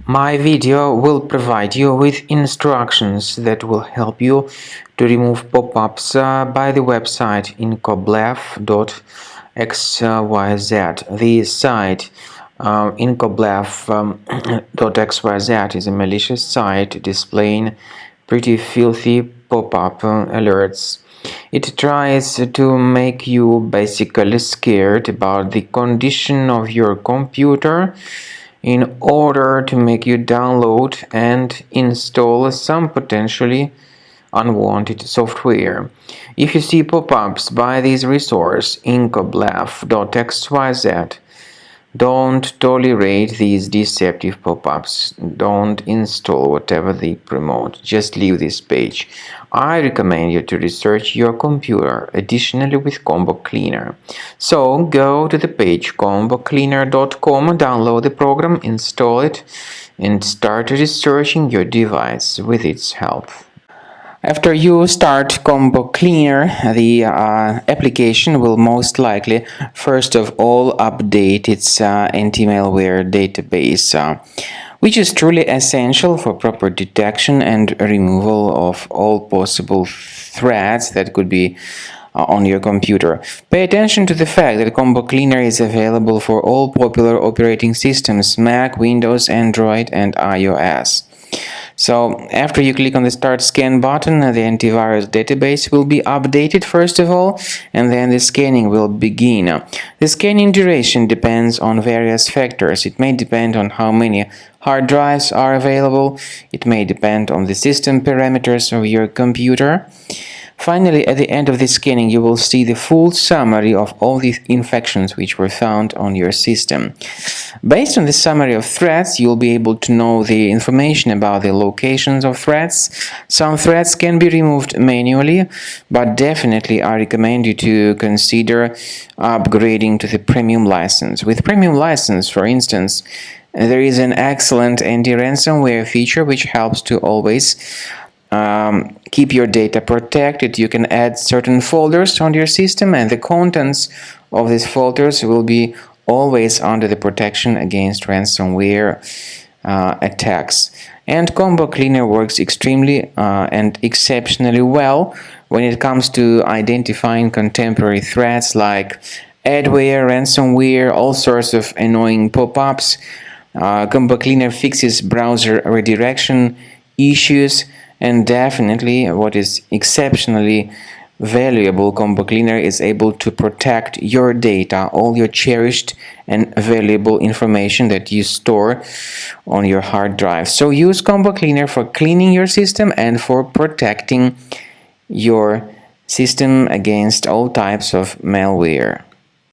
My video will provide you with instructions that will help you to remove pop-ups by the website Incoblaf.xyz. The site Incoblaf.xyz is a malicious site displaying pretty filthy pop-up alerts. It tries to make you basically scared about the condition of your computer in order to make you download and install some potentially unwanted software. If you see pop-ups by this resource, Incoblaf.xyz, don't tolerate these deceptive pop-ups. Don't install whatever they promote. Just leave this page. I recommend you to research your computer additionally with Combo Cleaner. So go to the page combocleaner.com, download the program, install it, and start researching your device with its help. After you start Combo Cleaner, the application will most likely first of all update its anti-malware database, which is truly essential for proper detection and removal of all possible threats that could be on your computer. Pay attention to the fact that Combo Cleaner is available for all popular operating systems: Mac, Windows, Android, and iOS. So after you click on the Start Scan button, the antivirus database will be updated first of all, and then the scanning will begin. The scanning duration depends on various factors. It may depend on how many hard drives are available. It may depend on the system parameters of your computer. Finally, at the end of the scanning, you will see the full summary of all the infections which were found on your system. Based on the summary of threats, you'll be able to know the information about the locations of threats. Some threats can be removed manually, but definitely I recommend you to consider upgrading to the premium license. With premium license, for instance, there is an excellent anti-ransomware feature which helps to always keep your data protected. You can add certain folders on your system, and the contents of these folders will be always under the protection against ransomware attacks. And Combo Cleaner works extremely and exceptionally well when it comes to identifying contemporary threats like adware, ransomware, all sorts of annoying pop-ups. Combo Cleaner fixes browser redirection issues. And definitely, what is exceptionally valuable, Combo Cleaner is able to protect your data, all your cherished and valuable information that you store on your hard drive. So use Combo Cleaner for cleaning your system and for protecting your system against all types of malware.